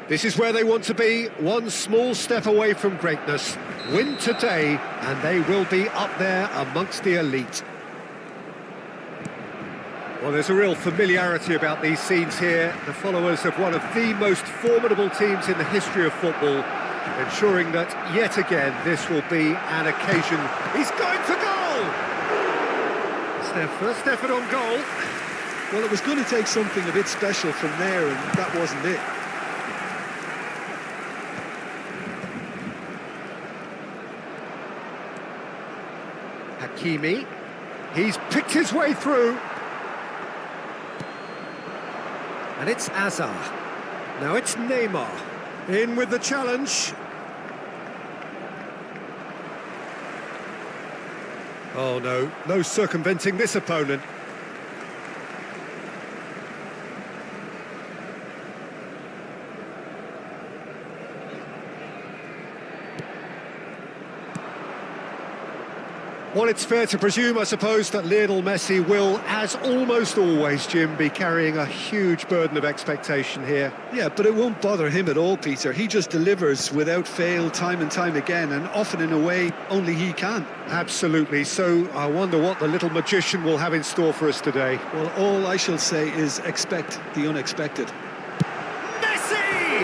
This is where they want to be, one small step away from greatness. Win today, and they will be up there amongst the elite. Well, there's a real familiarity about these scenes here. The followers of one of the most formidable teams in the history of football, ensuring that, yet again, this will be an occasion. He's going for goal! It's their first effort on goal. Well, it was going to take something a bit special from there, and that wasn't it. Hakimi, he's picked his way through. And it's Azar. Now it's Neymar. In with the challenge. Oh no, no circumventing this opponent. Well, it's fair to presume, I suppose, that Lionel Messi will, as almost always, Jim, be carrying a huge burden of expectation here. Yeah, but it won't bother him at all, Peter. He just delivers without fail time and time again, and often in a way only he can. Absolutely. So I wonder what the little magician will have in store for us today. Well, all I shall say is expect the unexpected. Messi!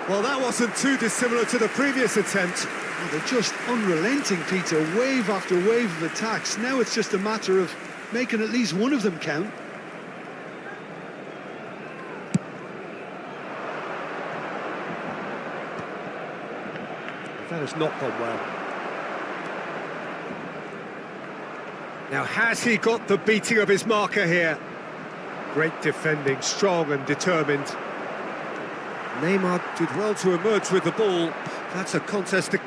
Well, that wasn't too dissimilar to the previous attempt. Well, they're just unrelenting, Peter, wave after wave of attacks. Now it's just a matter of making at least one of them count. That has not gone well. Now, has he got the beating of his marker here? Great defending, strong and determined. Neymar did well to emerge with the ball. That's a contest to...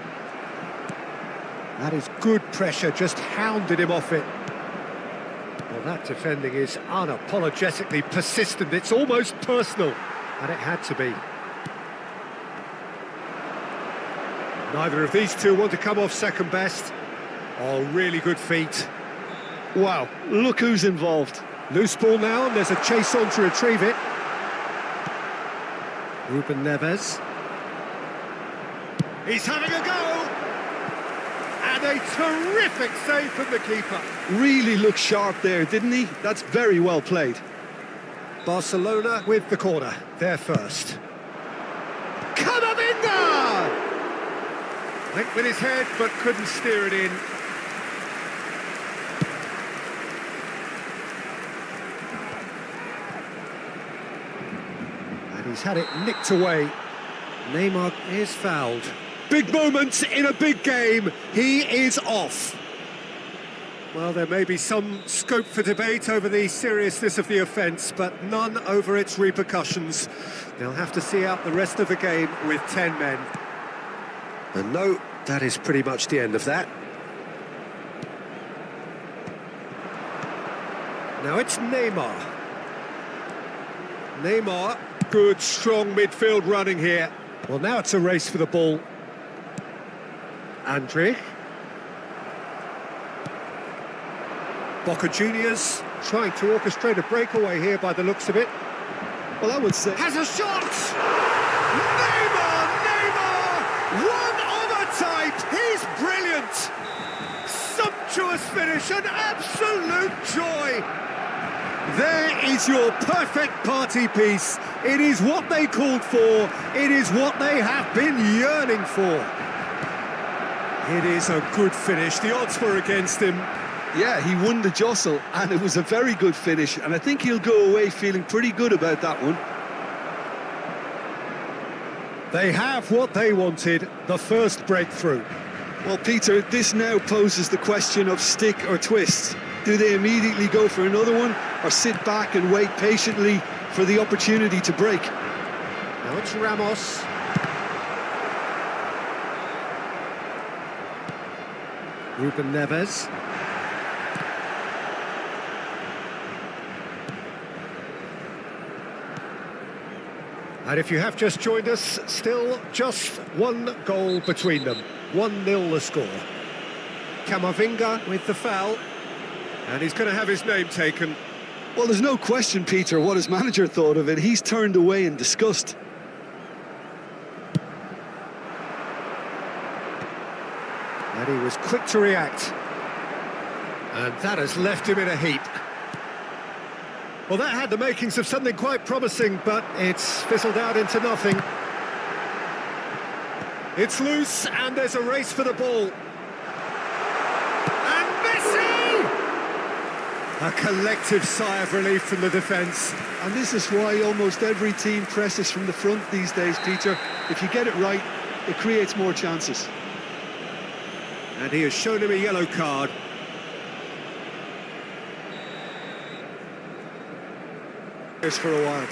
That is good pressure, just hounded him off it. Well, that defending is unapologetically persistent. It's almost personal, and it had to be. Neither of these two want to come off second best. Oh, really good feet. Wow, look who's involved. Loose ball now, and there's a chase on to retrieve it. Ruben Neves. He's having a go! And a terrific save from the keeper. Really looked sharp there, didn't he? That's very well played. Barcelona with the corner, they're first. Camavinga! Went with his head, but couldn't steer it in. And he's had it nicked away. Neymar is fouled. Big moments in a big game. He is off. Well, there may be some scope for debate over the seriousness of the offence, but none over its repercussions. They'll have to see out the rest of the game with 10 men. And no, that is pretty much the end of that. Now it's Neymar. Neymar, good, strong midfield running here. Well, now it's a race for the ball. Andrich. Boca Juniors trying to orchestrate a breakaway here by the looks of it. Well, I would say... Has a shot! Neymar! One of a type! He's brilliant! Sumptuous finish, an absolute joy! There is your perfect party piece. It is what they called for. It is what they have been yearning for. It is a good finish. The odds were against him. Yeah, he won the jostle, and it was a very good finish, and I think he'll go away feeling pretty good about that one. They have what they wanted, the first breakthrough. Well, Peter, this now poses the question of stick or twist. Do they immediately go for another one, or sit back and wait patiently for the opportunity to break? Now it's Ramos. Ruben Neves. And if you have just joined us, still just one goal between them. 1-0 the score. Camavinga with the foul. And he's going to have his name taken. Well, there's no question, Peter, what his manager thought of it. He's turned away in disgust. he was quick to react. And that has left him in a heap. Well, that had the makings of something quite promising, but it's fizzled out into nothing. It's loose, and there's a race for the ball. And Messi! A collective sigh of relief from the defence. And this is why almost every team presses from the front these days, Peter. If you get it right, it creates more chances. And he has shown him a yellow card. Here's for a while.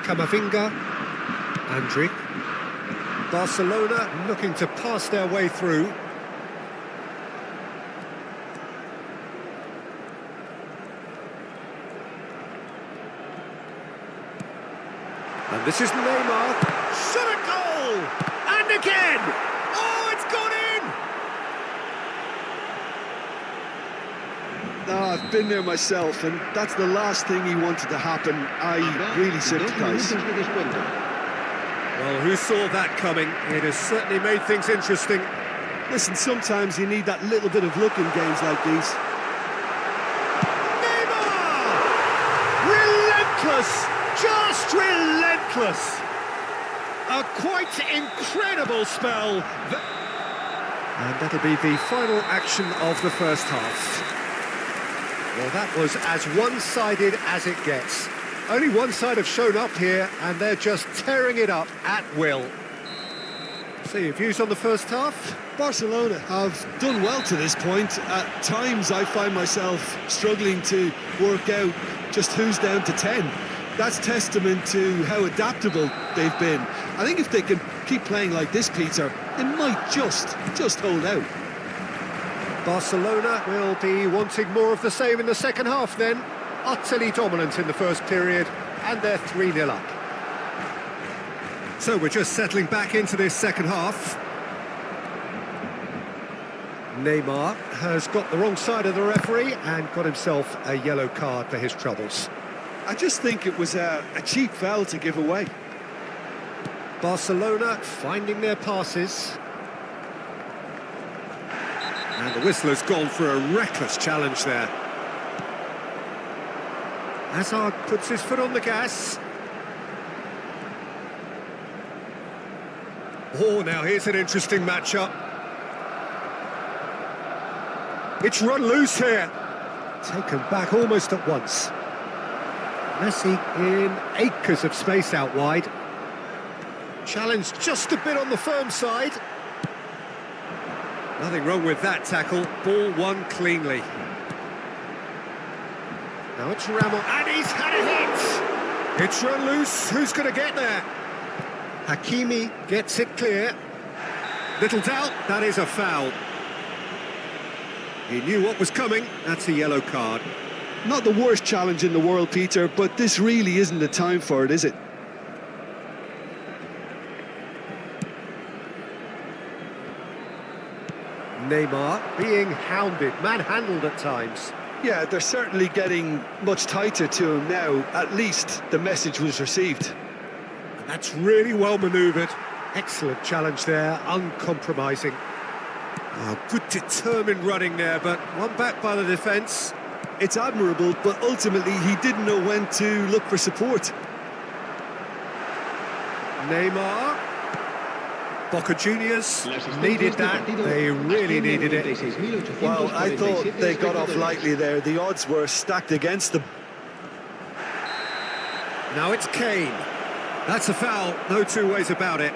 Camavinga, Andrić. Barcelona looking to pass their way through. And this is Neymar. Shot a goal! And again! Oh, it's gone in! No, I've been there myself, and that's the last thing he wanted to happen. I really sympathise. Well, who saw that coming? It has certainly made things interesting. Listen, sometimes you need that little bit of luck in games like these. Neymar! Relentless! Just relentless! A quite incredible spell. And that'll be the final action of the first half. Well, that was as one-sided as it gets. Only one side have shown up here, and they're just tearing it up at will. So, your views on the first half? Barcelona have done well to this point. At times I find myself struggling to work out just who's down to 10. That's testament to how adaptable they've been. I think if they can keep playing like this, Peter, it might just hold out. Barcelona will be wanting more of the same in the second half then. Utterly dominant in the first period, and they're 3-0 up. So we're just settling back into this second half. Neymar has got the wrong side of the referee and got himself a yellow card for his troubles. I just think it was a cheap foul to give away. Barcelona finding their passes. And the whistler's gone for a reckless challenge there. Hazard puts his foot on the gas. Oh, now here's an interesting matchup. It's run loose here. Taken back almost at once. Messi in acres of space out wide. Challenged just a bit on the firm side. Nothing wrong with that tackle. Ball won cleanly. Now it's Ramos, and he's had a hit! It's run loose, who's going to get there? Hakimi gets it clear. Little doubt, that is a foul. He knew what was coming, that's a yellow card. Not the worst challenge in the world, Peter, but this really isn't the time for it, is it? Neymar being hounded, manhandled at times. Yeah, they're certainly getting much tighter to him now. At least the message was received. And that's really well manoeuvred. Excellent challenge there, uncompromising. Oh, good determined running there, but one back by the defence. It's admirable, but ultimately he didn't know when to look for support. Neymar. Boca Juniors needed that, they really needed it. Well, I thought they got off lightly there, the odds were stacked against them. Now it's Kane. That's a foul, no two ways about it.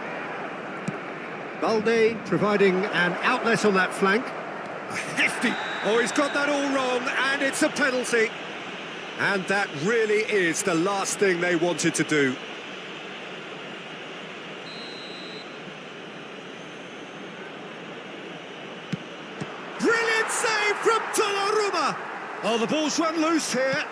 Balde providing an outlet on that flank. A hefty, oh, he's got that all wrong, and it's a penalty. And that really is the last thing they wanted to do. Save from Donnarumma. Oh, the ball's run loose here.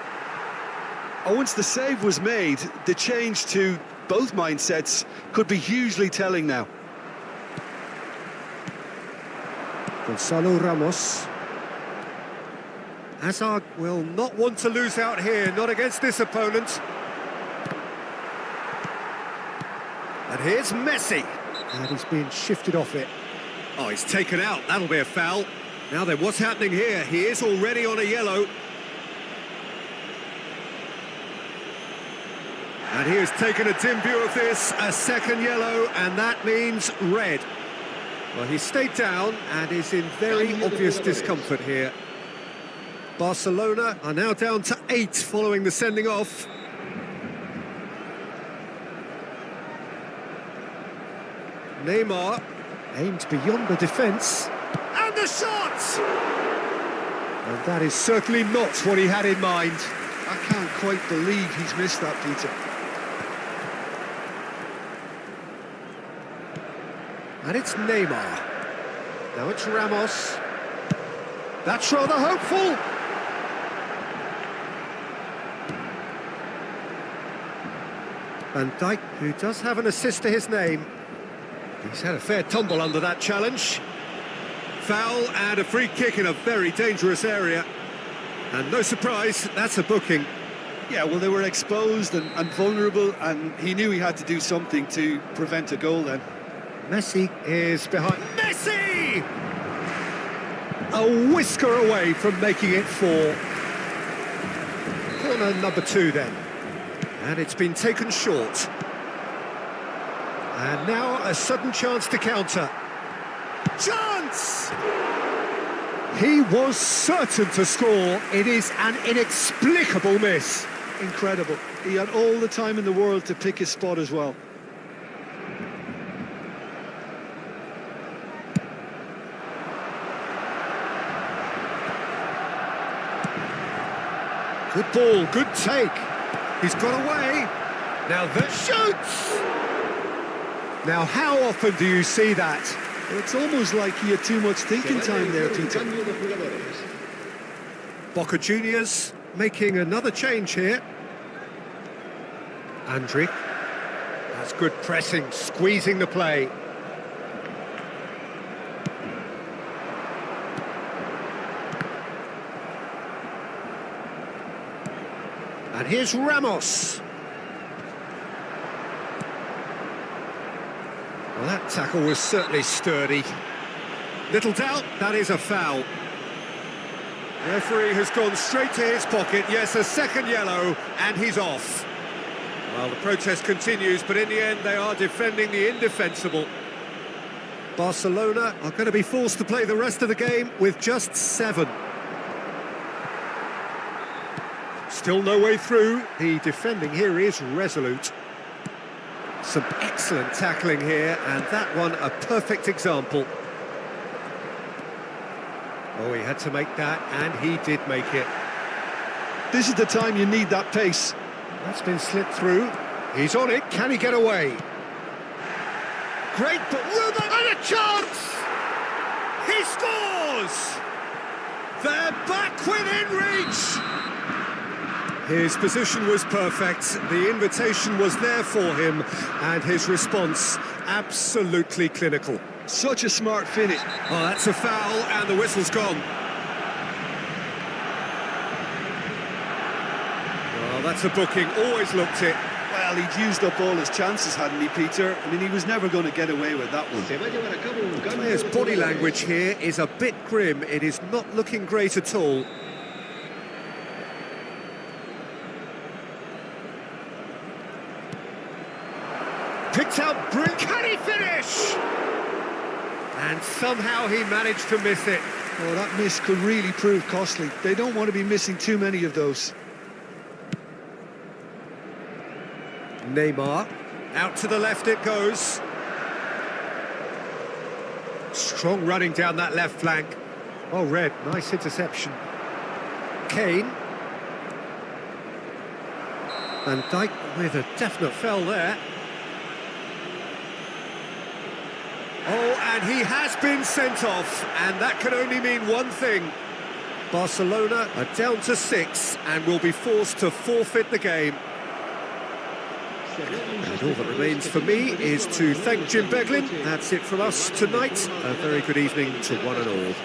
Oh, once the save was made, the change to both mindsets could be hugely telling now. Gonzalo Ramos. Hazard will not want to lose out here, not against this opponent. And here's Messi. And he's being shifted off it. Oh, he's taken out. That'll be a foul. Now then, what's happening here? He is already on a yellow. And he has taken a dim view of this, a second yellow, and that means red. Well, he stayed down and is in very obvious discomfort here. Barcelona are now down to 8 following the sending off. Neymar aimed beyond the defence. And the shot! And that is certainly not what he had in mind. I can't quite believe he's missed that, Peter. And it's Neymar. Now it's Ramos. That's rather hopeful. Van Dijk, who does have an assist to his name. He's had a fair tumble under that challenge. Foul and a free kick in a very dangerous area. And no surprise, that's a booking. Yeah, well, they were exposed and vulnerable, and he knew he had to do something to prevent a goal then. Messi is behind. Messi! A whisker away from making it 4. Corner number 2 then. And it's been taken short. And now a sudden chance to counter. Chance! He was certain to score. It is an inexplicable miss. Incredible. He had all the time in the world to pick his spot as well. Good ball, good take. He's got away. Now the shoots! Now how often do you see that? It's almost like he had too much thinking time there, Peter. Boca Juniors making another change here. Andrić. That's good pressing, squeezing the play. And here's Ramos. Well, that tackle was certainly sturdy. Little doubt, that is a foul. The referee has gone straight to his pocket. Yes, a second yellow, and he's off. Well, the protest continues, but in the end, they are defending the indefensible. Barcelona are going to be forced to play the rest of the game with just 7. Still no way through. The defending here is resolute. Some excellent tackling here, and that one a perfect example. Oh, he had to make that, and he did make it. This is the time you need that pace. That's been slipped through. He's on it. Can he get away? Great, but Ruben, and a chance! He scores! They're back within reach! His position was perfect, the invitation was there for him, and his response absolutely clinical. Such a smart finish. Oh, that's a foul, and the whistle's gone. Well, that's a booking, always looked it. Well, he'd used up all his chances, hadn't he, Peter? I mean, he was never going to get away with that one. The player's body language here is a bit grim, it is not looking great at all. Picked out, brilliant, can he finish? And somehow he managed to miss it. Oh, that miss could really prove costly. They don't want to be missing too many of those. Neymar, out to the left it goes. Strong running down that left flank. Oh, Red, nice interception. Kane. Van Dijk with a definite foul there. Oh, and he has been sent off, and that can only mean one thing. Barcelona are down to 6 and will be forced to forfeit the game. And all that remains for me is to thank Jim Beglin. That's it from us tonight. A very good evening to one and all.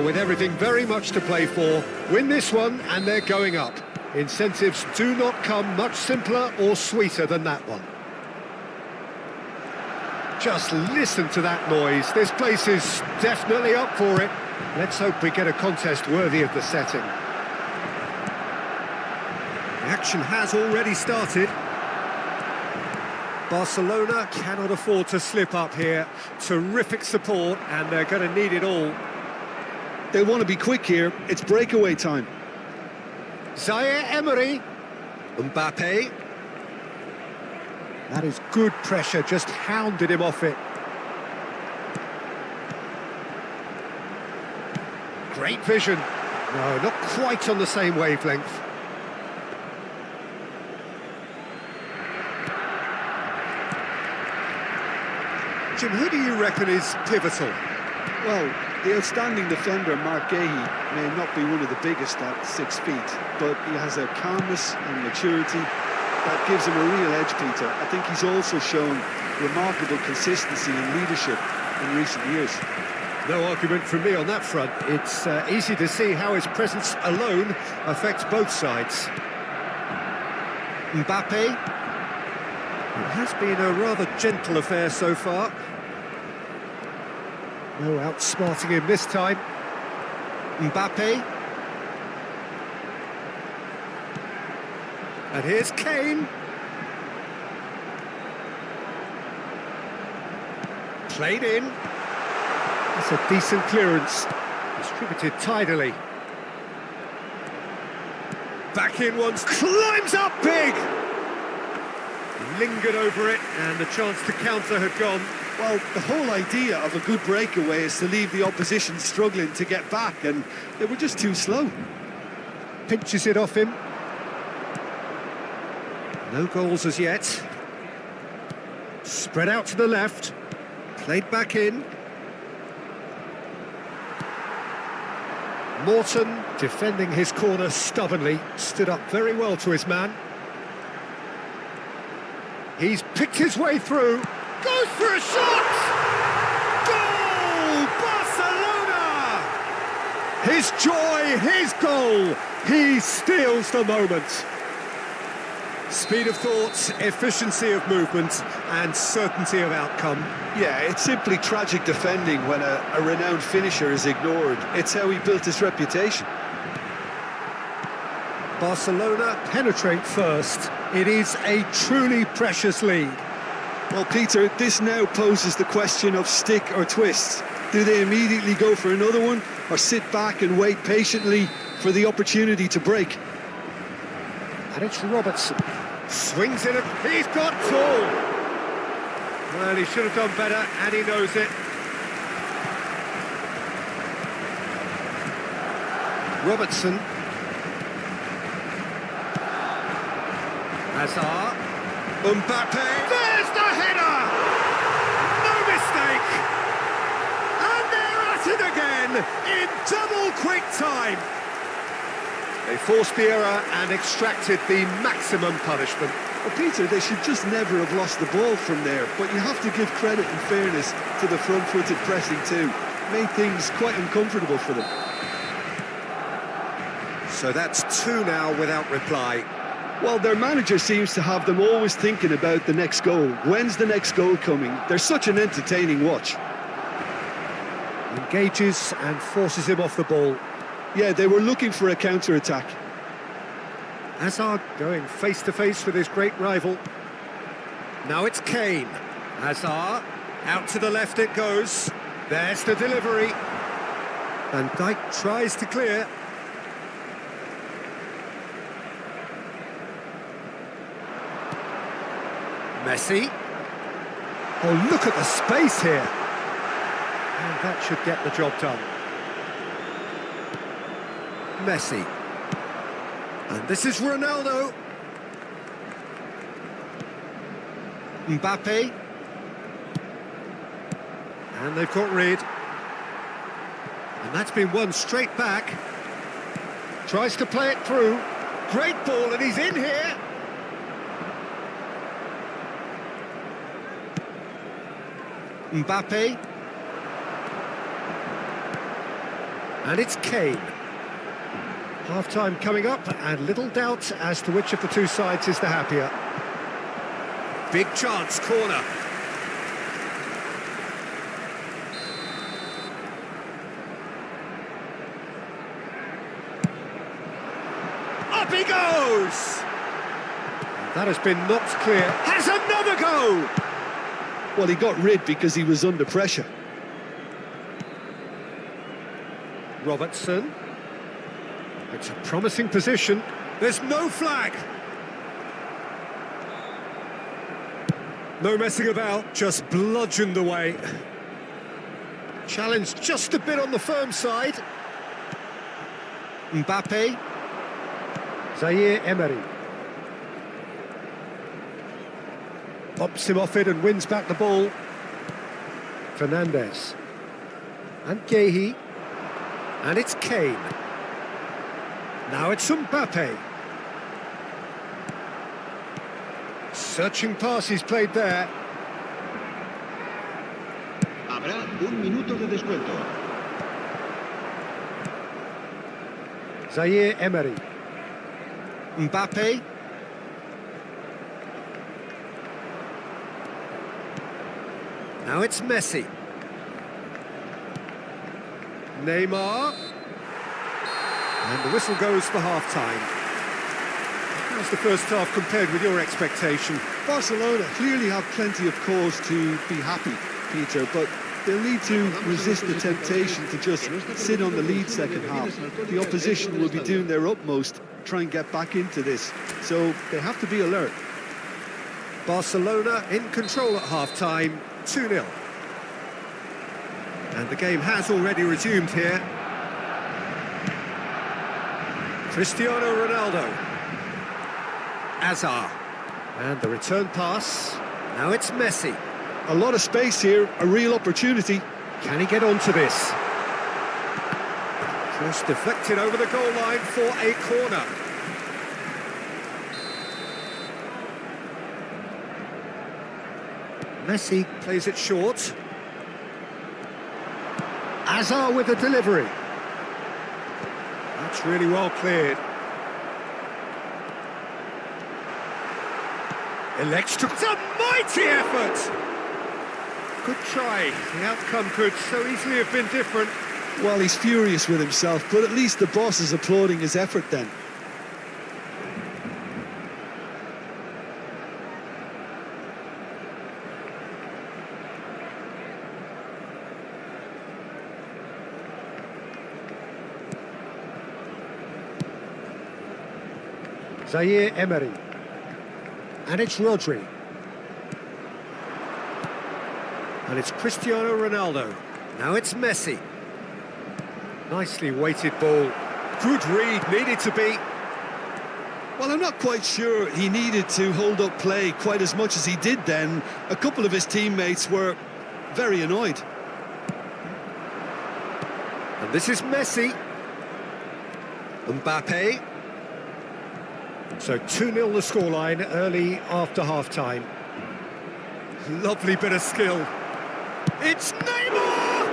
Well, with everything very much to play for, win this one and they're going up. Incentives do not come much simpler or sweeter than that one. Just listen to that noise. This place is definitely up for it. Let's hope we get a contest worthy of the setting. The action has already started. Barcelona cannot afford to slip up here. Terrific support, and they're going to need it all. They want to be quick here. It's breakaway time. Zaire Emery. Mbappe. That is good pressure, just hounded him off it. Great vision. No, not quite on the same wavelength. Jim, who do you reckon is pivotal? Well, the outstanding defender, Mark Gahey, may not be one of the biggest at 6 feet, but he has a calmness and maturity that gives him a real edge, Peter. I think he's also shown remarkable consistency and leadership in recent years. No argument from me on that front. It's easy to see how his presence alone affects both sides. Mbappe. It has been a rather gentle affair so far. No outsmarting him this time. Mbappe. And here's Kane. Played in. That's a decent clearance. Distributed tidily. Back in once. Climbs up big! Lingered over it, and the chance to counter had gone. Well, the whole idea of a good breakaway is to leave the opposition struggling to get back, and they were just too slow. Pinches it off him. No goals as yet. Spread out to the left. Played back in. Morton, defending his corner stubbornly, stood up very well to his man. He's picked his way through. Goes for a shot! Goal! Barcelona! His joy, his goal. He steals the moment. Speed of thought, efficiency of movement, and certainty of outcome. Yeah, it's simply tragic defending when a renowned finisher is ignored. It's how he built his reputation. Barcelona penetrate first. It is a truly precious lead. Well, Peter, this now poses the question of stick or twist. Do they immediately go for another one, or sit back and wait patiently for the opportunity to break? And it's Robertson. Swings in, he's got tall. Well, he should have done better, and he knows it. Robertson. Hazard. Mbappe. There's the header! No mistake! And they're at it again in double quick time. They forced the error and extracted the maximum punishment. Well, Peter, they should just never have lost the ball from there, but you have to give credit and fairness to the front-footed pressing too. Made things quite uncomfortable for them. So that's 2 now without reply. Well, their manager seems to have them always thinking about the next goal. When's the next goal coming? They're such an entertaining watch. Engages and forces him off the ball. Yeah, they were looking for a counter-attack. Hazard going face-to-face with his great rival. Now it's Kane. Hazard, out to the left it goes. There's the delivery. Van Dijk tries to clear. Messi. Oh, look at the space here. And that should get the job done. Messi. And this is Ronaldo. Mbappe. And they've got rid. And that's been won straight back. Tries to play it through. Great ball, and he's in here. Mbappe. And it's Kane. Half-time coming up, and little doubt as to which of the two sides is the happier. Big chance, corner. Up he goes! That has been knocked clear. Has another go! Well, he got rid because he was under pressure. Robertson. It's a promising position. There's no flag. No messing about, just bludgeoned away. Challenge just a bit on the firm side. Mbappe. Zaire Emery. Pops him off it and wins back the ball. Fernandes. And Guehi. And it's Kane. Now it's Mbappe. Searching pass he's played there. Habrá un minuto de descuento. Zaire Emery. Mbappe. Now it's Messi. Neymar. And the whistle goes for half-time. How's the first half compared with your expectation? Barcelona clearly have plenty of cause to be happy, Peter, but they'll need to resist the temptation to just sit on the lead second half. The opposition will be doing their utmost to try and get back into this, so they have to be alert. Barcelona in control at half-time, 2-0. And the game has already resumed here. Cristiano Ronaldo. Hazard. And the return pass. Now it's Messi. A lot of space here, a real opportunity. Can he get onto this? Cross deflected over the goal line for a corner. Messi plays it short. Hazard with the delivery. That's really well cleared. Elects to... It's a mighty effort! Good try. The outcome could so easily have been different. Well, he's furious with himself, but at least the boss is applauding his effort then. Zaire Emery. And it's Rodri. And it's Cristiano Ronaldo. Now it's Messi. Nicely weighted ball. Good read, needed to be. Well, I'm not quite sure he needed to hold up play quite as much as he did then. A couple of his teammates were very annoyed. And this is Messi. Mbappe. So 2-0 the scoreline early after half-time. Lovely bit of skill. It's Neymar!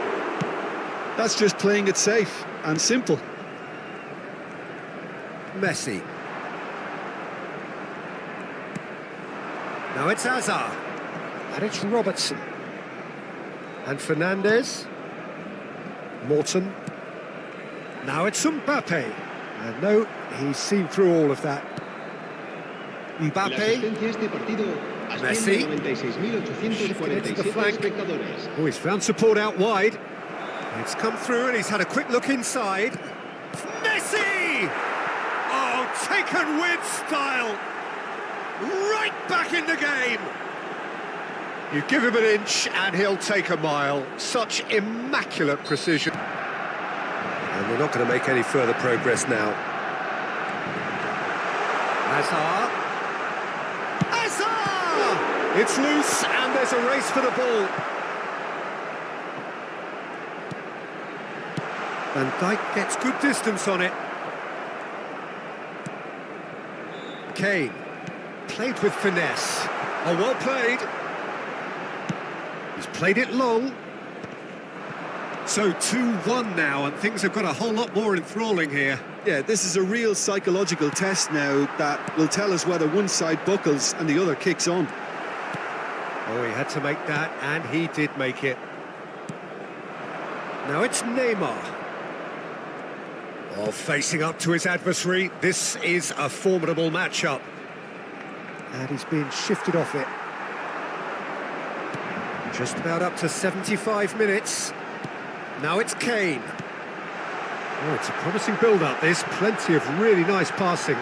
That's just playing it safe and simple. Messi. Now it's Hazard. And it's Robertson. And Fernandes. Morton. Now it's Mbappe. And no, he's seen through all of that. Mbappe. Messi. Shifting it to the flank. Oh, he's found support out wide. It's come through and he's had a quick look inside. Messi! Oh, taken with style. Right back in the game. You give him an inch and he'll take a mile. Such immaculate precision. And we're not going to make any further progress now. Hazard. Hazard! It's loose and there's a race for the ball. Van Dijk gets good distance on it. Kane. Played with finesse. Oh, well played. He's played it long. So 2-1 now, and things have got a whole lot more enthralling here. Yeah, this is a real psychological test now that will tell us whether one side buckles and the other kicks on. Oh, he had to make that, and he did make it. Now it's Neymar. Oh, facing up to his adversary, this is a formidable matchup. And he's being shifted off it. Just about up to 75 minutes. Now it's Kane. Oh, it's a promising build-up. There's plenty of really nice passing.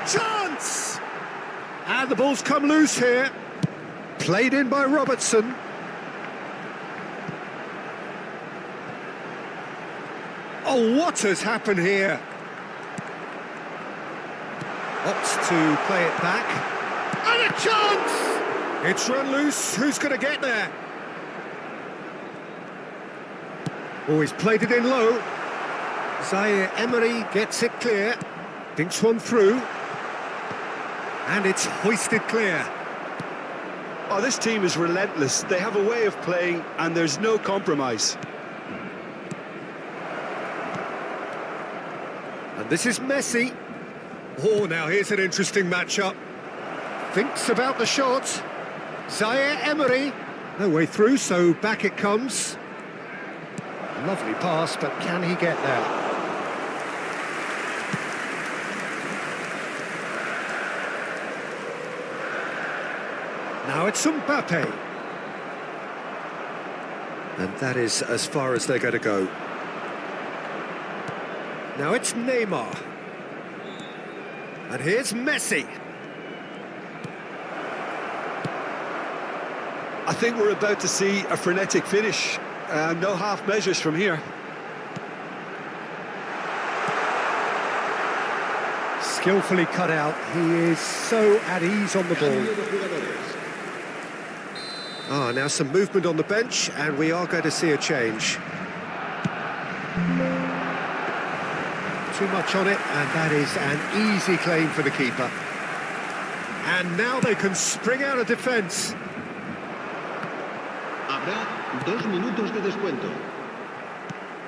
Chance! And the ball's come loose here. Played in by Robertson. Oh, what has happened here? Opts to play it back. And a chance! It's run loose. Who's going to get there? Oh, he's played it in low. Zaire Emery gets it clear. Dinks one through. And it's hoisted clear. Oh, this team is relentless. They have a way of playing and there's no compromise. And this is Messi. Oh, now here's an interesting matchup. Thinks about the shot. Zaire Emery. No way through, so back it comes. Lovely pass, but can he get there? Now it's Mbappe. And that is as far as they're going to go. Now it's Neymar. And here's Messi. I think we're about to see a frenetic finish. No half measures from here. Skillfully cut out. He is so at ease on the ball. Ah, now some movement on the bench, and we are going to see a change. Too much on it, and that is an easy claim for the keeper. And now they can spring out of defence. Habrá 2 minutos de descuento.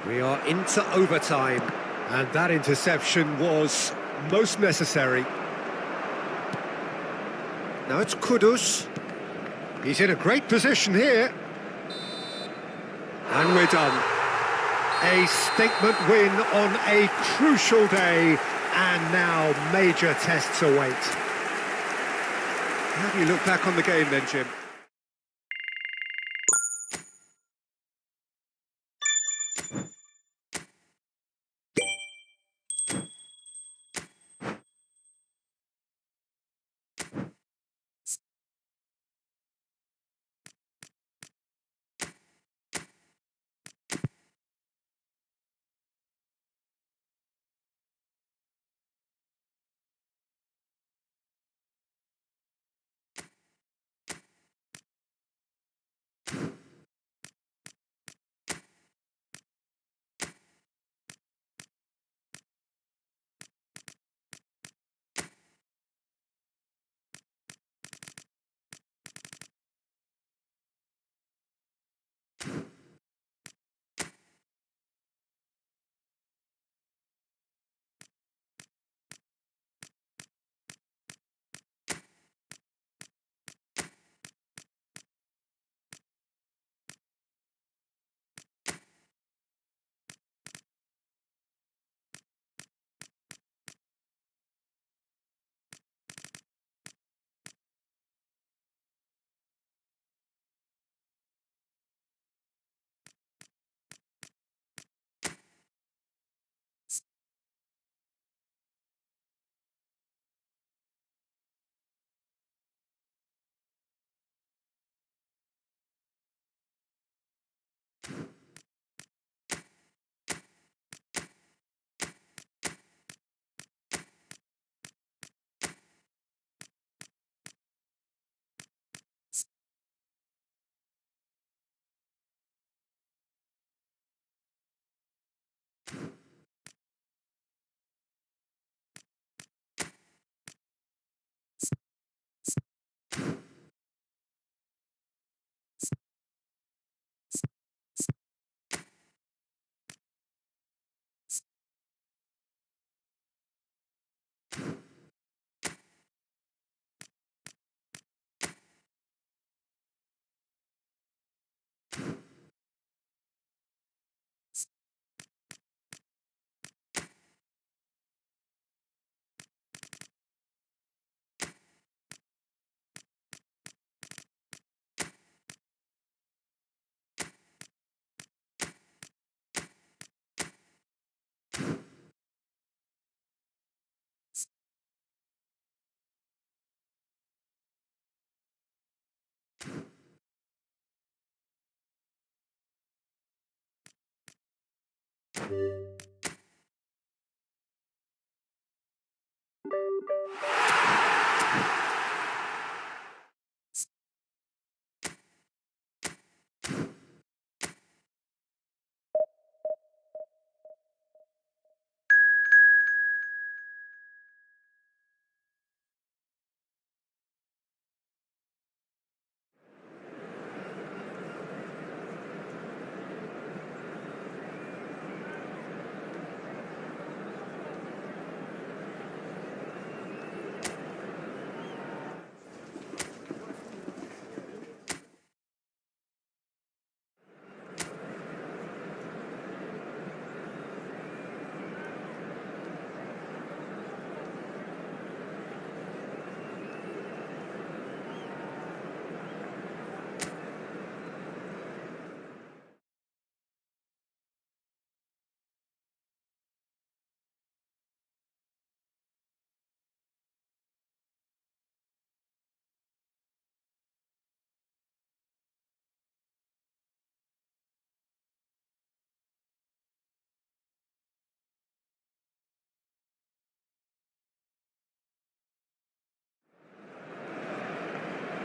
We are into overtime, and that interception was most necessary. Now it's Kudus. He's in a great position here. And we're done. A statement win on a crucial day, and now major tests await. How do you look back on the game then, Jim?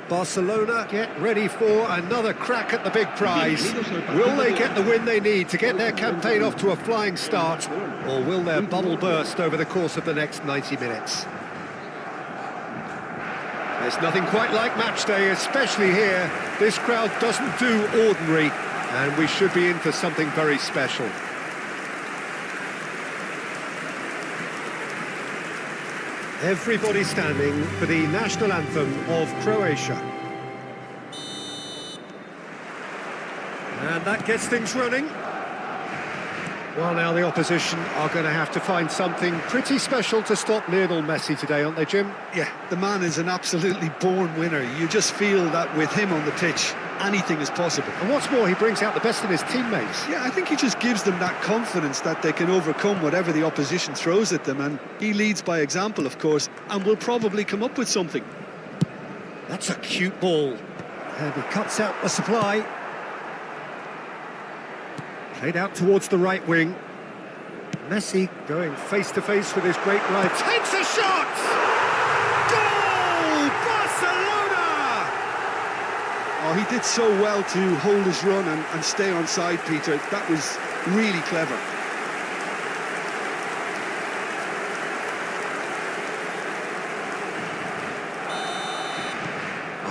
Barcelona get ready for another crack at the big prize. Will they get the win they need to get their campaign off to a flying start, or will their bubble burst over the course of the next 90 minutes? There's nothing quite like match day, especially here. This crowd doesn't do ordinary, and we should be in for something very special. Everybody standing for the national anthem of Croatia. And that gets things running. Well, now the opposition are going to have to find something pretty special to stop Lionel Messi today, aren't they, Jim? Yeah, the man is an absolutely born winner. You just feel that with him on the pitch, anything is possible. And what's more, he brings out the best in his teammates. Yeah, I think he just gives them that confidence that they can overcome whatever the opposition throws at them, and he leads by example, of course, and will probably come up with something. That's a cute ball. And he cuts out the supply. Played out towards the right wing. Messi going face-to-face with his great right. Takes a shot! Goal! Barcelona! Oh, he did so well to hold his run and stay on side, Peter. That was really clever.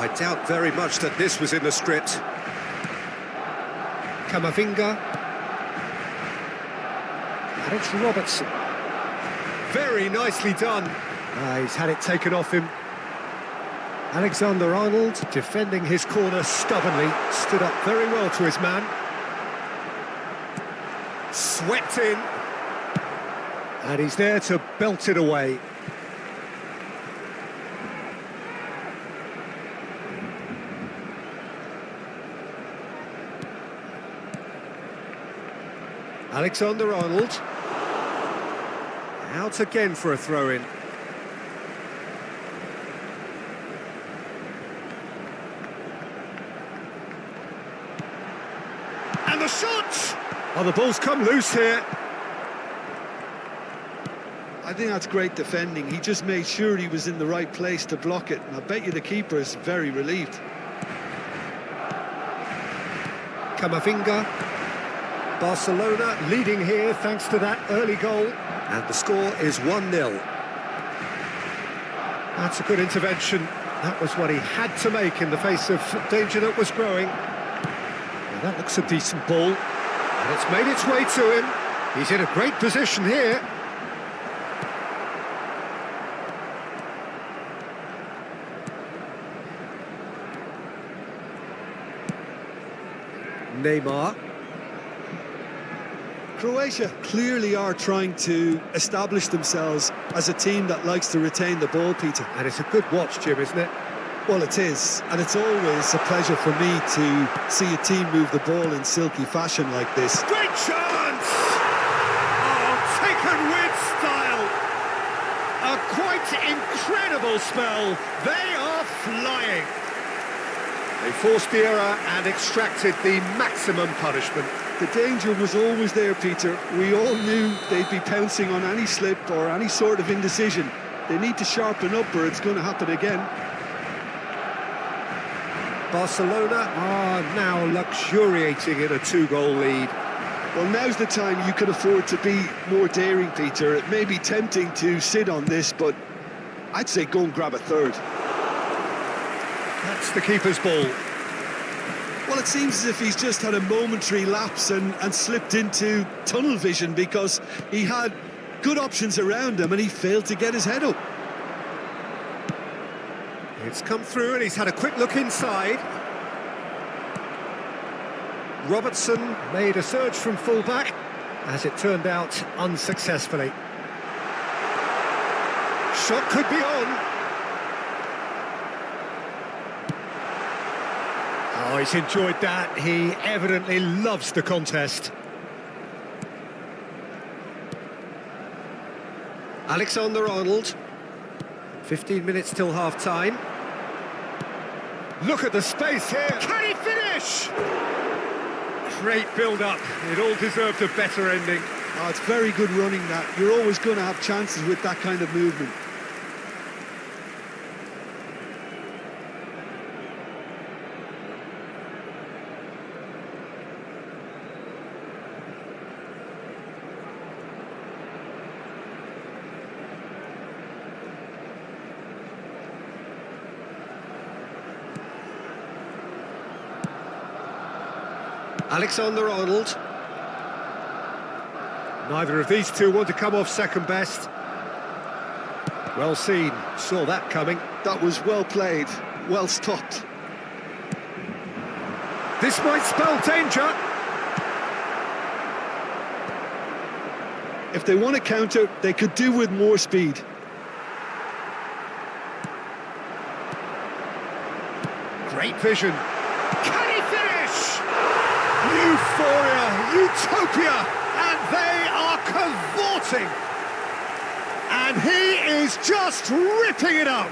I doubt very much that this was in the script. Camavinga. And it's Robertson. Very nicely done. He's had it taken off him. Alexander-Arnold defending his corner stubbornly. Stood up very well to his man. Swept in. And he's there to belt it away. Alexander-Arnold. Out again for a throw-in. And the shot! Oh, the ball's come loose here. I think that's great defending. He just made sure he was in the right place to block it, and I bet you the keeper is very relieved. Camavinga. Barcelona leading here thanks to that early goal. And the score is 1-0. That's a good intervention. That was what he had to make in the face of danger that was growing. Well, that looks a decent ball. And it's made its way to him. He's in a great position here. Neymar. Croatia clearly are trying to establish themselves as a team that likes to retain the ball, Peter. And it's a good watch, Jim, isn't it? Well, it is, and it's always a pleasure for me to see a team move the ball in silky fashion like this. Great chance! Oh, taken with style! A quite incredible spell. They are flying. They forced the error and extracted the maximum punishment. The danger was always there, Peter. We all knew they'd be pouncing on any slip or any sort of indecision. They need to sharpen up or it's going to happen again. Barcelona are now luxuriating in a 2-goal lead. Well, now's the time you can afford to be more daring, Peter. It may be tempting to sit on this, but I'd say go and grab a third. That's the keeper's ball. Well, it seems as if he's just had a momentary lapse and slipped into tunnel vision because he had good options around him and he failed to get his head up. It's come through and he's had a quick look inside. Robertson made a surge from full-back, as it turned out unsuccessfully. Shot could be on. Oh, he's enjoyed that. He evidently loves the contest. Alexander-Arnold. 15 minutes till half-time. Look at the space here. Can he finish? Great build-up. It all deserved a better ending. Oh, it's very good running, that. You're always going to have chances with that kind of movement. Alexander-Arnold. Neither of these two want to come off second best. Well seen, saw that coming. That was well played, well stopped. This might spell danger. If they want to counter, they could do with more speed. Great vision. Can he finish? Euphoria, utopia, and they are cavorting. And he is just ripping it up.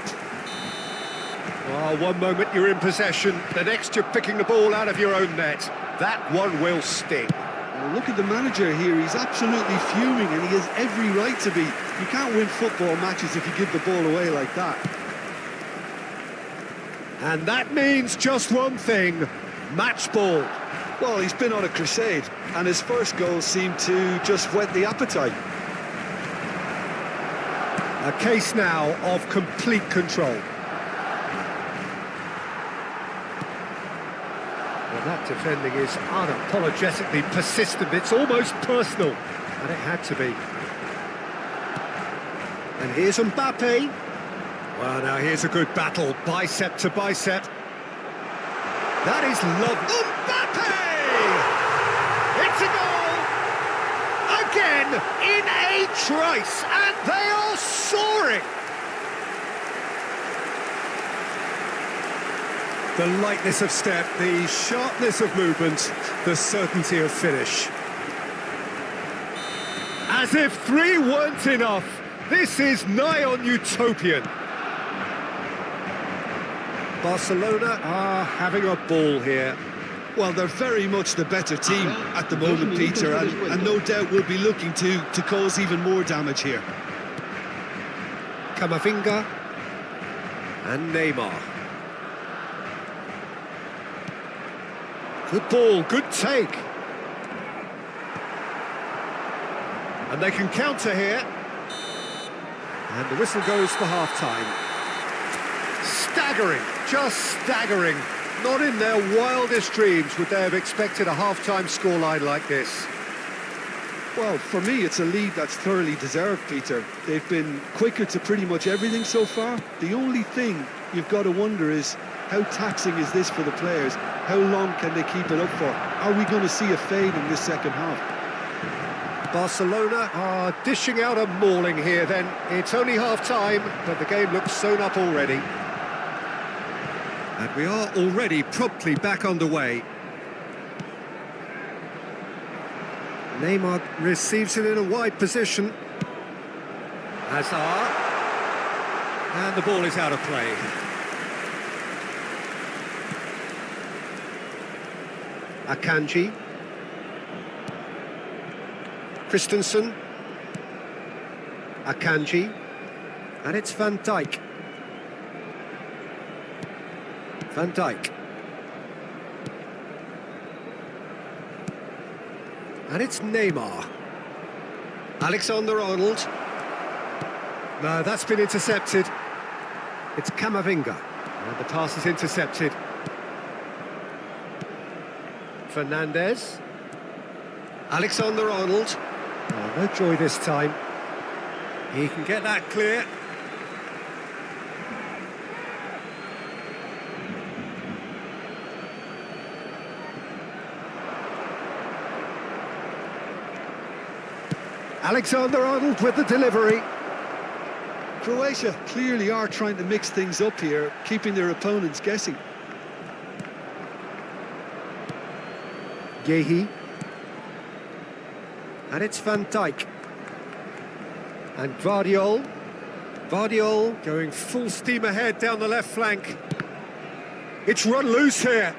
Oh, one moment you're in possession, the next you're picking the ball out of your own net. That one will sting. Well, look at the manager here, he's absolutely fuming and he has every right to be. You can't win football matches if you give the ball away like that. And that means just one thing, match ball. Well, he's been on a crusade, and his first goal seemed to just whet the appetite. A case now of complete control. Well, that defending is unapologetically persistent. It's almost personal, and it had to be. And here's Mbappe. Well, now here's a good battle, bicep to bicep. That is lovely. Mbappe! It's a goal! Again, in a trice, and they are soaring! The lightness of step, the sharpness of movement, the certainty of finish. As if 3 weren't enough, this is nigh on utopian. Barcelona are having a ball here. Well, they're very much the better team at the moment, Peter, and no doubt will be looking to cause even more damage here. Camavinga and Neymar. Good ball, good take. And they can counter here. And the whistle goes for half-time. Staggering, just staggering. Not in their wildest dreams would they have expected a half-time scoreline like this. Well, for me, it's a lead that's thoroughly deserved, Peter. They've been quicker to pretty much everything so far. The only thing you've got to wonder is, how taxing is this for the players? How long can they keep it up for? Are we going to see a fade in this second half? Barcelona are dishing out a mauling here then. It's only half-time, but the game looks sewn up already. And we are already promptly back underway. Neymar receives it in a wide position. Hazard. And the ball is out of play. Akanji. Christensen. Akanji. And it's Van Dijk. Van Dijk. And it's Neymar. Alexander-Arnold. No, that's been intercepted. It's Camavinga. And the pass is intercepted. Fernandez. Alexander-Arnold. Oh, no joy this time. He can get that clear. Alexander-Arnold with the delivery. Croatia clearly are trying to mix things up here, keeping their opponents guessing. Yehi. And it's Van Dijk. And Vardiol. Vardiol going full steam ahead down the left flank. It's run loose here.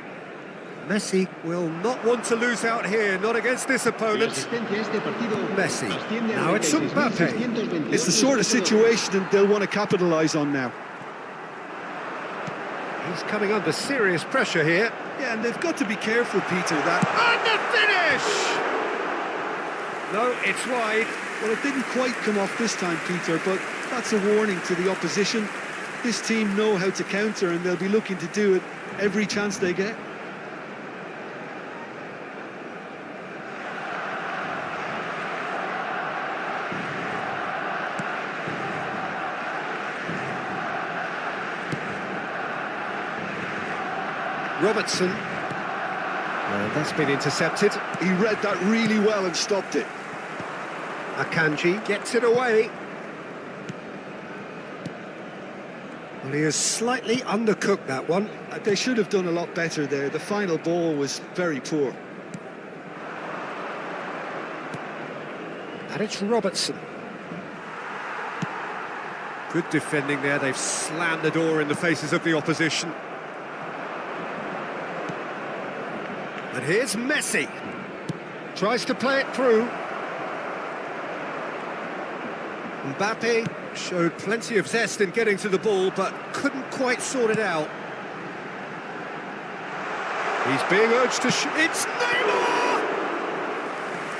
Messi will not want to lose out here, not against this opponent. Messi. Now it's Mbappe. It's the sort of situation that they'll want to capitalise on now. He's coming under serious pressure here. Yeah, and they've got to be careful, Peter, that... And the finish! No, it's wide. Well, it didn't quite come off this time, Peter, but that's a warning to the opposition. This team know how to counter, and they'll be looking to do it every chance they get. Robertson. And that's been intercepted. He read that really well and stopped it. Akanji gets it away. Well, he has slightly undercooked that one. They should have done a lot better there. The final ball was very poor. And it's Robertson. Good defending there. They've slammed the door in the faces of the opposition. And here's Messi. Tries to play it through. Mbappe showed plenty of zest in getting to the ball, but couldn't quite sort it out. He's being urged to shoot. It's Neymar!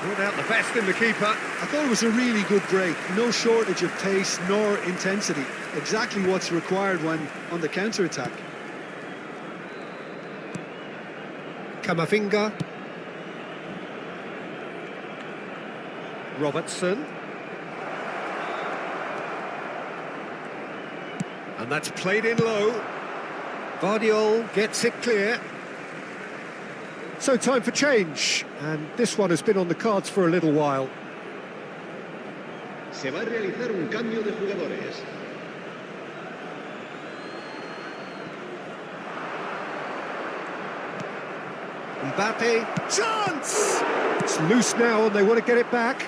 Brought out the best in the keeper. I thought it was a really good break. No shortage of pace nor intensity. Exactly what's required when on the counter-attack. Camavinga. Robertson. And that's played in low. Vardiol gets it clear. So time for change. And this one has been on the cards for a little while. Se va a realizar un cambio de jugadores. Mbappe, chance! It's loose now and they want to get it back.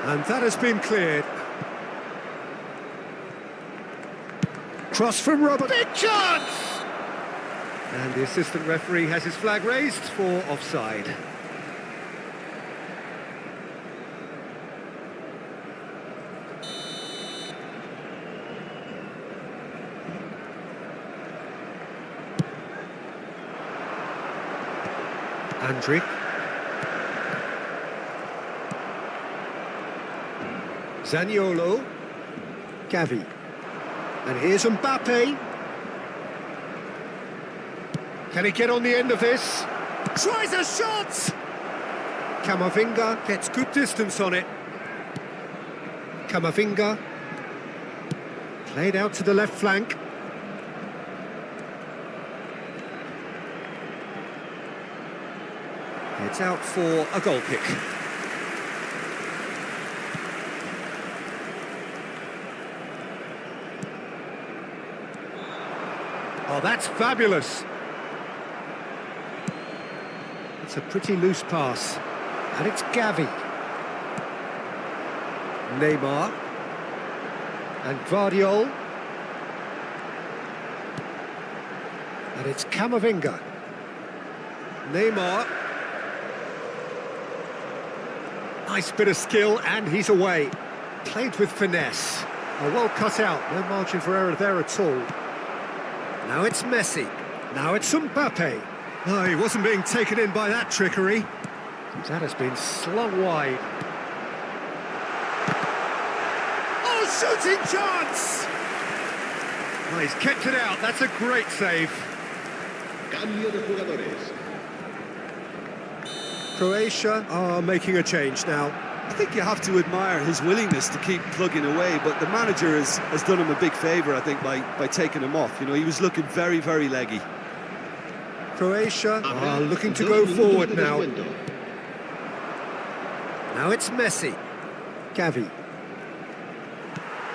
And that has been cleared. Cross from Robert. Big chance! And the assistant referee has his flag raised for offside. Andrić. Zaniolo. Gavi. And here's Mbappe. Can he get on the end of this? Tries a shot! Camavinga gets good distance on it. Camavinga. Played out to the left flank. It's out for a goal kick. Oh, that's fabulous. It's a pretty loose pass. And it's Gavi. Neymar. And Gvardiol. And it's Camavinga. Neymar. Nice bit of skill, and he's away. Played with finesse. Oh, well cut out, no margin for error there at all. Now it's Messi. Now it's Mbappe. Oh, he wasn't being taken in by that trickery. That has been slung wide. Oh, shooting chance! Oh, he's kept it out, that's a great save. Cambio de jugadores. Croatia are making a change now. I think you have to admire his willingness to keep plugging away, but the manager has done him a big favour, I think, by taking him off. You know, he was looking very, very leggy. Croatia are looking to go forward now. Now it's Messi. Gavi.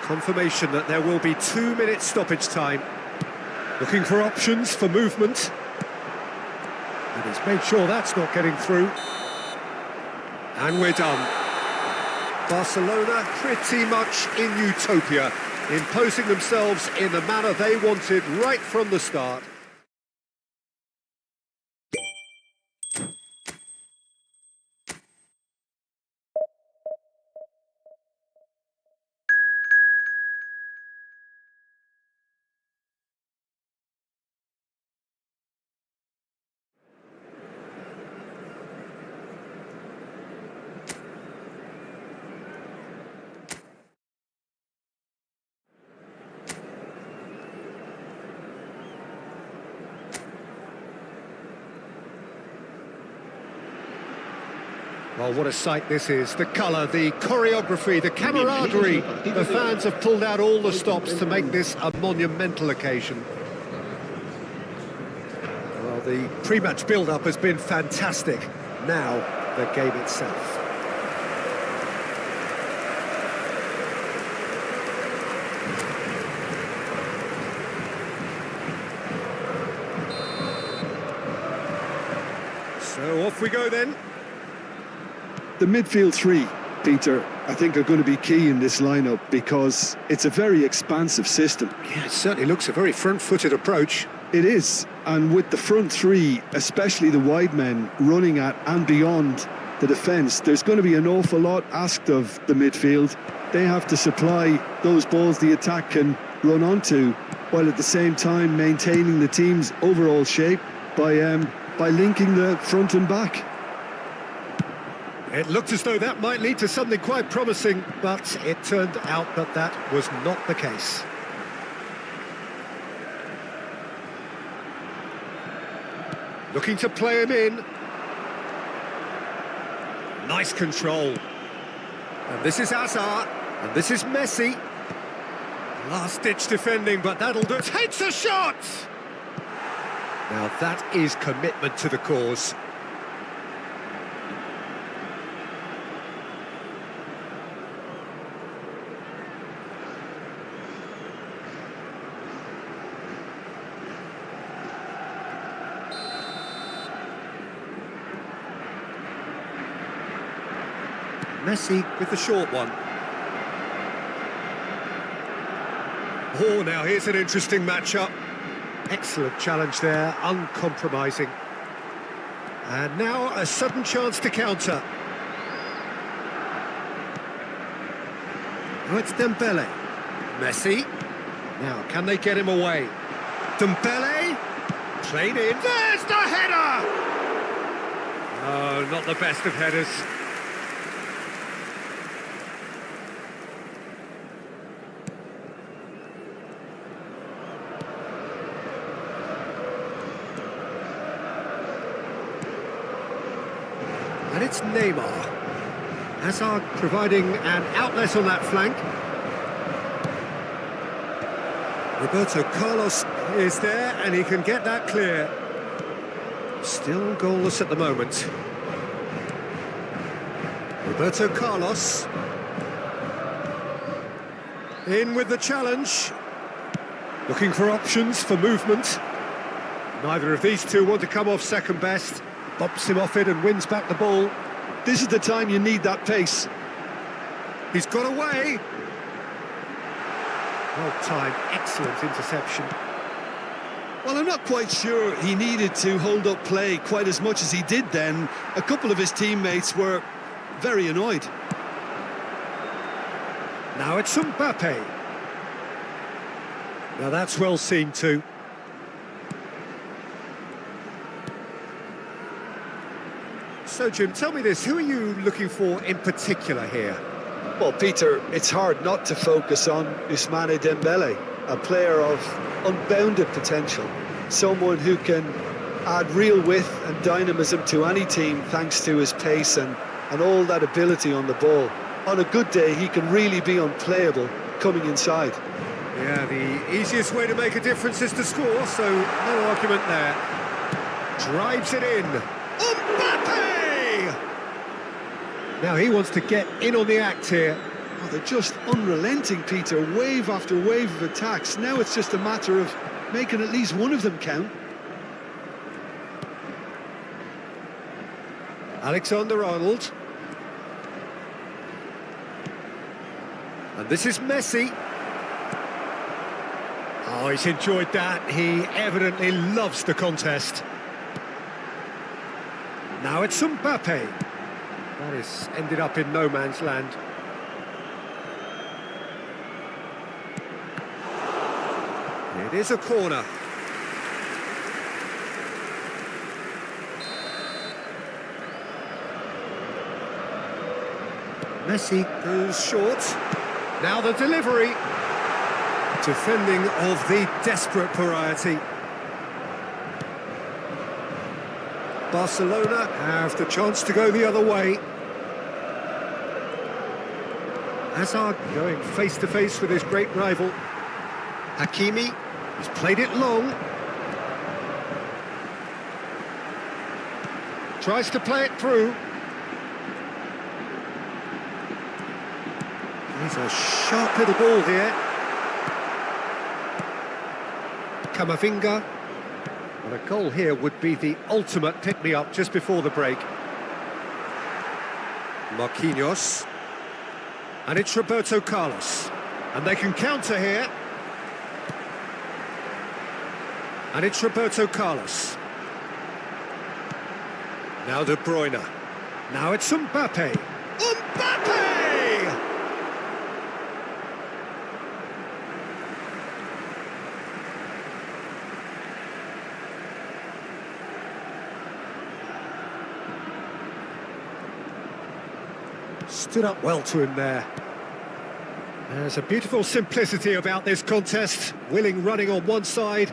Confirmation that there will be 2 minutes stoppage time. Looking for options for movement. And he's made sure that's not getting through. And we're done. Barcelona pretty much in utopia, imposing themselves in the manner they wanted right from the start. Well, what a sight this is. The colour, the choreography, the camaraderie. The fans have pulled out all the stops to make this a monumental occasion. Well, the pre-match build-up has been fantastic. Now, the game itself. So off we go then. The midfield three, Peter, I think are going to be key in this lineup because it's a very expansive system. Yeah, it certainly looks a very front-footed approach. It is, and with the front three, especially the wide men, running at and beyond the defence, there's going to be an awful lot asked of the midfield. They have to supply those balls the attack can run onto, while at the same time maintaining the team's overall shape by linking the front and back. It looked as though that might lead to something quite promising, but it turned out that that was not the case. Looking to play him in. Nice control. And this is Hazard, and this is Messi. Last-ditch defending, but that'll do. Takes a shot! Now that is commitment to the cause. Messi with the short one. Oh, now here's an interesting matchup. Excellent challenge there, uncompromising. And now a sudden chance to counter. Oh, it's Dembele. Messi. Now, can they get him away? Dembele. Played in. There's the header! Oh, not the best of headers. And it's Neymar. Hazard providing an outlet on that flank. Roberto Carlos is there, and he can get that clear. Still goalless at the moment. Roberto Carlos. In with the challenge. Looking for options for movement. Neither of these two want to come off second best. Bumps him off it and wins back the ball. This is the time you need that pace. He's got away. Well timed, excellent interception. Well, I'm not quite sure he needed to hold up play quite as much as he did then. A couple of his teammates were very annoyed. Now it's Mbappe. Now that's well seen too. So Jim, tell me this, who are you looking for in particular here? Well, Peter, it's hard not to focus on Ousmane Dembele, a player of unbounded potential, someone who can add real width and dynamism to any team thanks to his pace and all that ability on the ball. On a good day, he can really be unplayable coming inside. Yeah, the easiest way to make a difference is to score, so no argument there. Drives it in. Mbappe! Now he wants to get in on the act here. Oh, they're just unrelenting, Peter, wave after wave of attacks. Now it's just a matter of making at least one of them count. Alexander-Arnold. And this is Messi. Oh, he's enjoyed that. He evidently loves the contest. Now it's Mbappe. That is ended up in no man's land. It is a corner. Messi goes short. Now the delivery. Defending of the desperate variety. Barcelona have the chance to go the other way. Hazard going face-to-face with his great rival. Hakimi has played it long. Tries to play it through. He's a sharp little ball here. Camavinga. And a goal here would be the ultimate pick-me-up just before the break. Marquinhos. And it's Roberto Carlos. And they can counter here. And it's Roberto Carlos. Now De Bruyne. Now it's Mbappe. Mbappe! Stood up well to him there. There's a beautiful simplicity about this contest. Willing running on one side,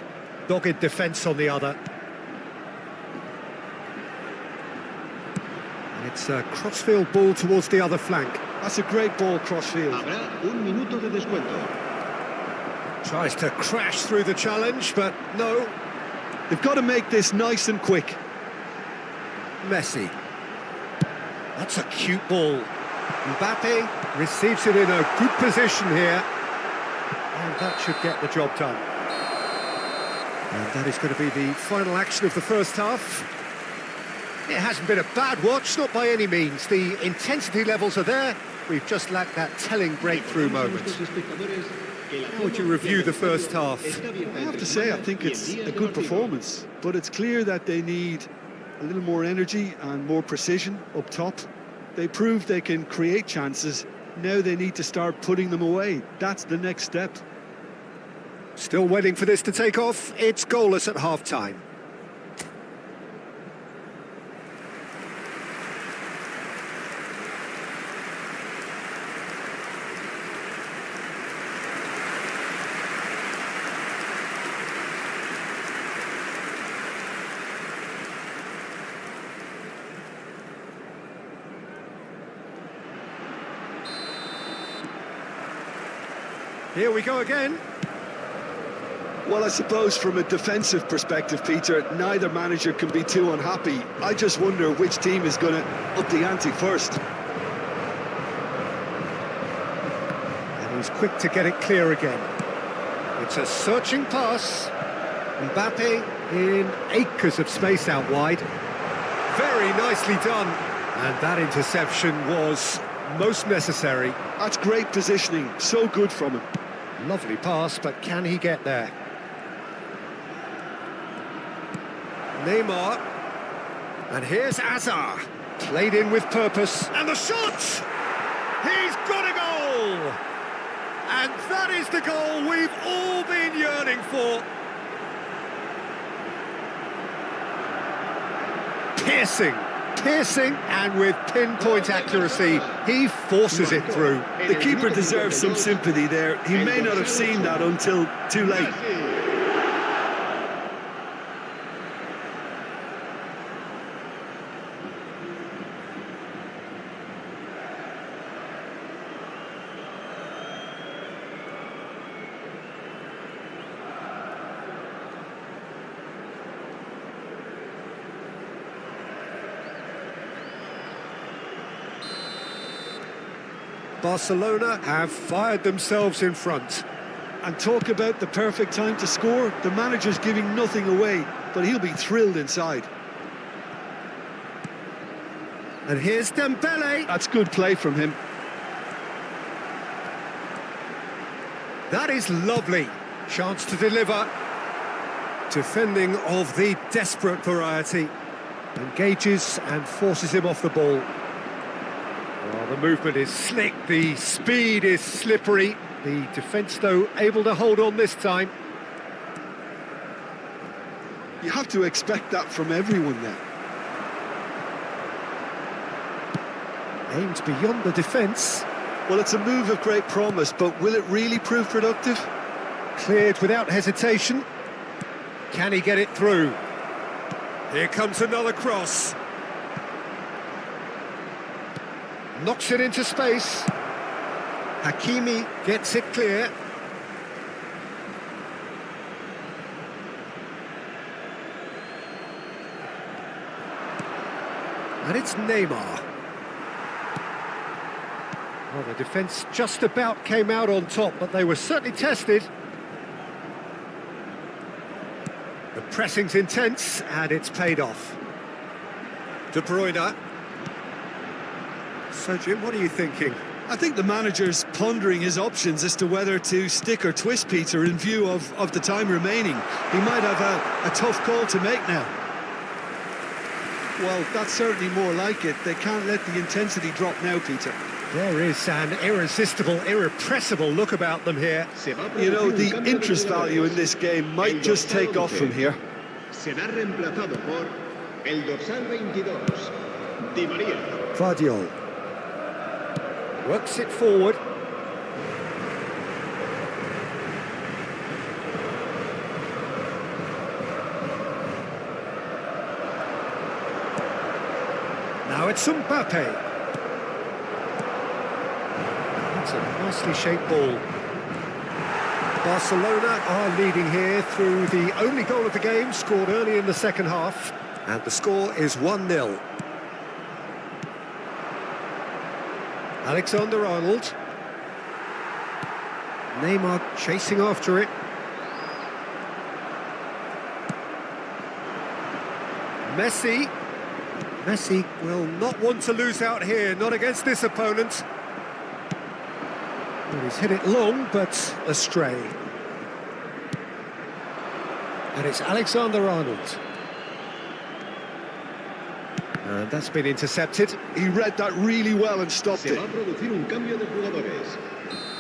dogged defence on the other. And it's a crossfield ball towards the other flank. That's a great ball crossfield. Habrá un minuto de descuento. Tries to crash through the challenge, but no. They've got to make this nice and quick. Messi. That's a cute ball. Mbappe receives it in a good position here. And that should get the job done. And that is going to be the final action of the first half. It hasn't been a bad watch, not by any means. The intensity levels are there. We've just lacked that telling breakthrough moment. How would you review the first half? I have to say, I think it's a good performance, but it's clear that they need a little more energy and more precision up top. They proved they can create chances. Now they need to start putting them away. That's the next step. Still waiting for this to take off. It's goalless at half-time. Here we go again. Well, I suppose from a defensive perspective, Peter, neither manager can be too unhappy. I just wonder which team is going to up the ante first. And he's quick to get it clear again. It's a searching pass. Mbappe in acres of space out wide. Very nicely done. And that interception was most necessary. That's great positioning, so good from him. Lovely pass, but can he get there? Neymar. And here's Hazard. Played in with purpose. And the shot! He's got a goal! And that is the goal we've all been yearning for. Piercing, and with pinpoint accuracy, he forces it through. The keeper deserves some sympathy there. He may not have seen that until too late. Barcelona have fired themselves in front. And talk about the perfect time to score. The manager's giving nothing away, but he'll be thrilled inside. And here's Dembele. That's good play from him. That is lovely. Chance to deliver. Defending of the desperate variety. Engages and forces him off the ball. Well, the movement is slick, the speed is slippery. The defence, though, able to hold on this time. You have to expect that from everyone now. Aimed beyond the defence. Well, it's a move of great promise, but will it really prove productive? Cleared without hesitation. Can he get it through? Here comes another cross. Knocks it into space. Hakimi gets it clear. And it's Neymar. Well, the defence just about came out on top, but they were certainly tested. The pressing's intense, and it's paid off. De Bruyne. So, Jim, what are you thinking? I think the manager's pondering his options as to whether to stick or twist Peter in view of the time remaining. He might have a tough call to make now. Well, that's certainly more like it. They can't let the intensity drop now, Peter. There is an irresistible, irrepressible look about them here. You know, the interest value in this game might just take off from here. Será reemplazado por el dorsal 22, Di María. Vardiol. Works it forward. Now it's Mbappe. That's a nicely shaped ball. Barcelona are leading here through the only goal of the game, scored early in the second half. And the score is 1-0. Alexander-Arnold. Neymar chasing after it. Messi. Messi will not want to lose out here, not against this opponent. Well, he's hit it long, but astray. And it's Alexander-Arnold. And that's been intercepted. He read that really well and stopped it.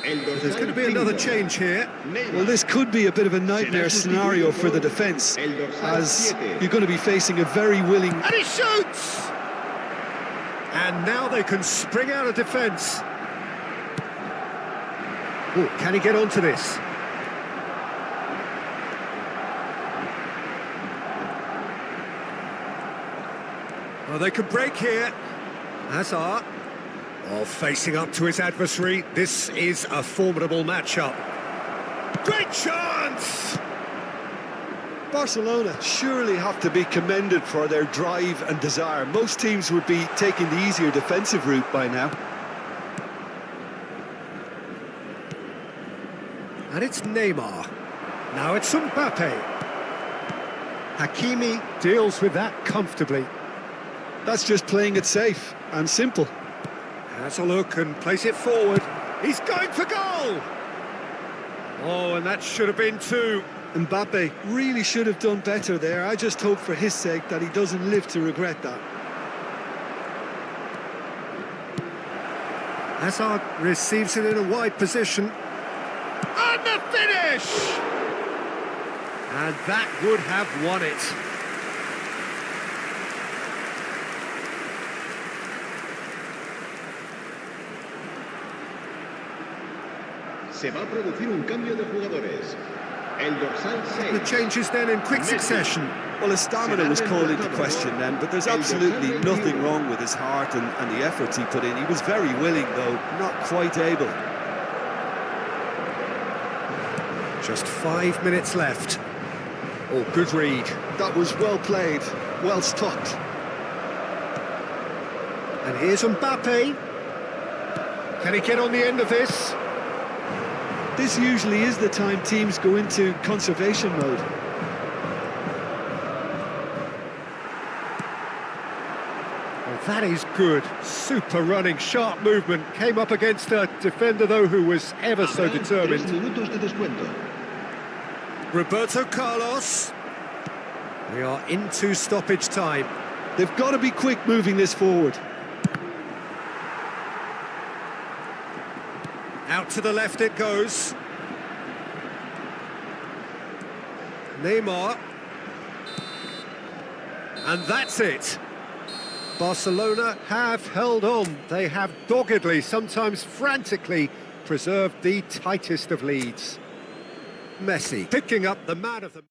There's going to be another change here. Well, this could be a bit of a nightmare scenario for the defence, as you're going to be facing a very willing... And he shoots! And now they can spring out of defence. Oh, can he get onto this? Well, they can break here. Hazard. Oh, facing up to his adversary. This is a formidable matchup. Great chance! Barcelona surely have to be commended for their drive and desire. Most teams would be taking the easier defensive route by now. And it's Neymar. Now it's Mbappe. Hakimi deals with that comfortably. That's just playing it safe and simple. Has a look and plays it forward. He's going for goal! Oh, and that should have been two. Mbappe really should have done better there. I just hope for his sake that he doesn't live to regret that. Hazard receives it in a wide position. And the finish! And that would have won it. Se va a producir un cambio de jugadores. El dorsal The 6. changes then in quick succession. Well, his stamina was called into question then, but there's absolutely nothing wrong with his heart and the efforts he put in. He was very willing, though, not quite able. Just 5 minutes left. Oh, good read. That was well played, well stopped. And here's Mbappe. Can he get on the end of this? This usually is the time teams go into conservation mode. Well, that is good. Super running, sharp movement. Came up against a defender, though, who was ever so Habrá 3 determined. minutos de descuento. Roberto Carlos. We are into stoppage time. They've got to be quick moving this forward. Out to the left it goes. Neymar. And that's it. Barcelona have held on. They have doggedly, sometimes frantically, preserved the tightest of leads. Messi picking up the man of the...